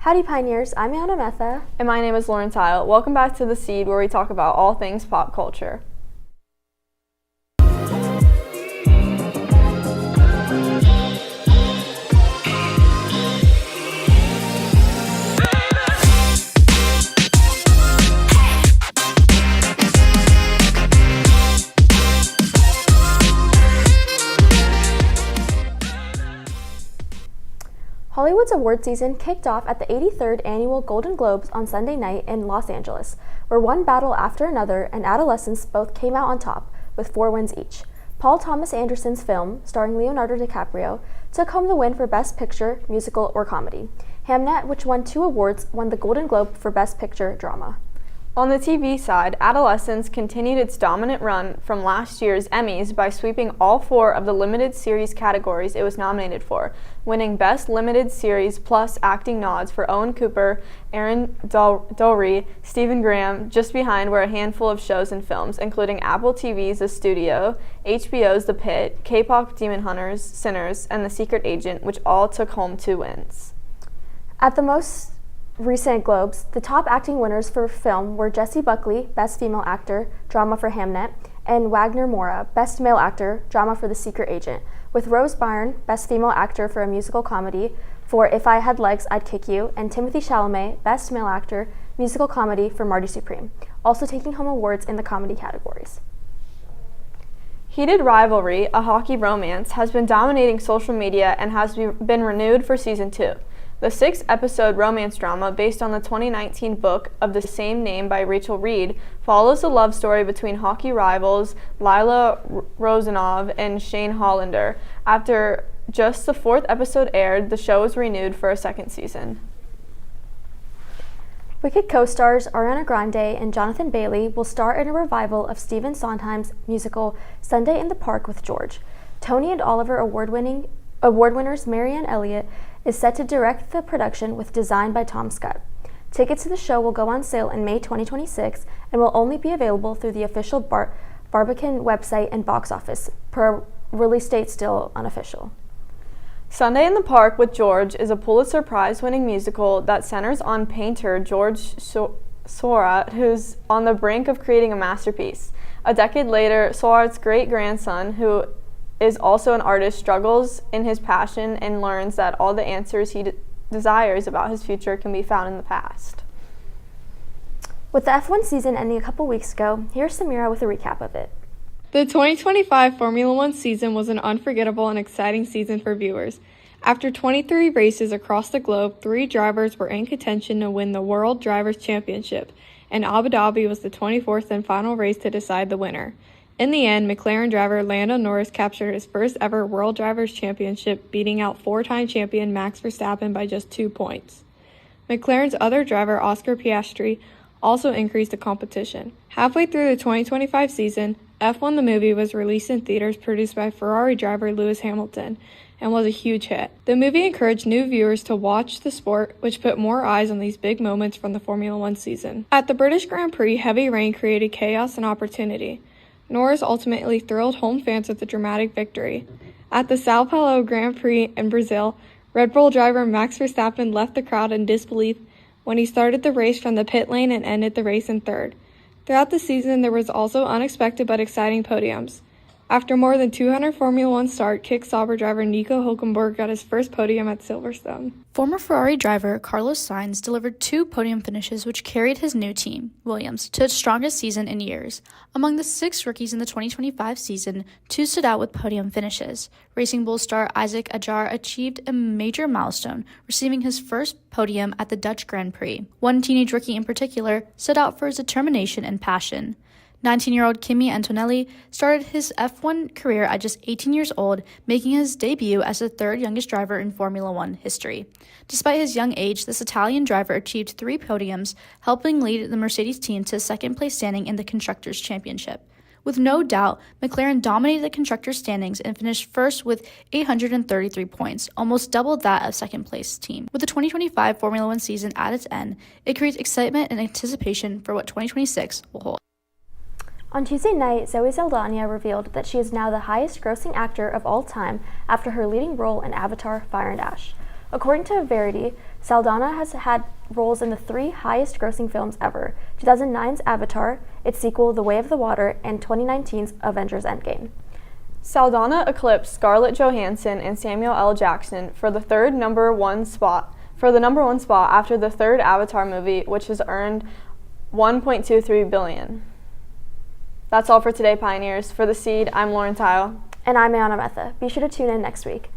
Howdy Pioneers, I'm Anna Metha. And my name is Lauren Tile. Welcome back to The Seed, where we talk about all things pop culture. Hollywood's award season kicked off at the 83rd Annual Golden Globes on Sunday night in Los Angeles, where one battle after another and adolescents both came out on top, with 4 wins each. Paul Thomas Anderson's film, starring Leonardo DiCaprio, took home the win for Best Picture, Musical, or Comedy. Hamnet, which won 2 awards, won the Golden Globe for Best Picture Drama. On the TV side, Adolescence continued its dominant run from last year's Emmys by sweeping all 4 of the limited series categories it was nominated for, winning Best Limited Series plus acting nods for Owen Cooper, Aaron Dolry, Stephen Graham, just behind were a handful of shows and films, including Apple TV's The Studio, HBO's The Pit, K-pop Demon Hunters, Sinners, and The Secret Agent, which all took home 2 wins. At the most recent Globes, the top acting winners for film were Jessie Buckley, Best Female Actor, Drama for Hamnet, and Wagner Moura, Best Male Actor, Drama for The Secret Agent, with Rose Byrne, Best Female Actor for a Musical Comedy for If I Had Legs, I'd Kick You, and Timothée Chalamet, Best Male Actor, Musical Comedy for Marty Supreme, also taking home awards in the comedy categories. Heated Rivalry, a hockey romance, has been dominating social media and has been renewed for Season 2. The 6-episode romance drama, based on the 2019 book of the same name by Rachel Reed, follows the love story between hockey rivals Lila Rosanov and Shane Hollander. After just the 4th episode aired, the show was renewed for a 2nd season. Wicked co-stars Ariana Grande and Jonathan Bailey will star in a revival of Stephen Sondheim's musical Sunday in the Park with George. Tony and Oliver award winners Marianne Elliott is set to direct the production with design by Tom Scott. Tickets to the show will go on sale in May 2026 and will only be available through the official Barbican website and box office, per release date still unofficial. Sunday in the Park with George is a Pulitzer Prize-winning musical that centers on painter George Seurat, who's on the brink of creating a masterpiece. A decade later, Seurat's great-grandson, who is also an artist, struggles in his passion and learns that all the answers he desires about his future can be found in the past. With the F1 season ending a couple weeks ago, here's Samira with a recap of it. The 2025 Formula One season was an unforgettable and exciting season for viewers. After 23 races across the globe, 3 drivers were in contention to win the World Drivers' Championship, and Abu Dhabi was the 24th and final race to decide the winner. In the end, McLaren driver Lando Norris captured his first ever World Drivers' Championship, beating out 4-time champion Max Verstappen by just 2 points. McLaren's other driver, Oscar Piastri, also increased the competition. Halfway through the 2025 season, F1 the movie was released in theaters produced by Ferrari driver Lewis Hamilton and was a huge hit. The movie encouraged new viewers to watch the sport, which put more eyes on these big moments from the Formula One season. At the British Grand Prix, heavy rain created chaos and opportunity. Norris ultimately thrilled home fans with a dramatic victory. At the Sao Paulo Grand Prix in Brazil, Red Bull driver Max Verstappen left the crowd in disbelief when he started the race from the pit lane and ended the race in 3rd. Throughout the season, there was also unexpected but exciting podiums. After more than 200 Formula One start, Kick Sauber driver Nico Hülkenberg got his first podium at Silverstone. Former Ferrari driver Carlos Sainz delivered 2 podium finishes, which carried his new team, Williams, to its strongest season in years. Among the 6 rookies in the 2025 season, 2 stood out with podium finishes. Racing Bull star Isaac Ajar achieved a major milestone, receiving his first podium at the Dutch Grand Prix. One teenage rookie in particular stood out for his determination and passion. 19-year-old Kimi Antonelli started his F1 career at just 18 years old, making his debut as the 3rd youngest driver in Formula One history. Despite his young age, this Italian driver achieved 3 podiums, helping lead the Mercedes team to 2nd place standing in the Constructors' Championship. With no doubt, McLaren dominated the Constructors' standings and finished first with 833 points, almost double that of 2nd place team. With the 2025 Formula One season at its end, it creates excitement and anticipation for what 2026 will hold. On Tuesday night, Zoe Saldana revealed that she is now the highest-grossing actor of all time after her leading role in Avatar: Fire and Ash. According to Verity, Saldana has had roles in the 3 highest-grossing films ever: 2009's Avatar, its sequel The Way of the Water, and 2019's Avengers Endgame. Saldana eclipsed Scarlett Johansson and Samuel L. Jackson for the number one spot after the third Avatar movie, which has earned $1.23 billion. That's all for today, Pioneers. For The Seed, I'm Lauren Tile. And I'm Ayana Metha. Be sure to tune in next week.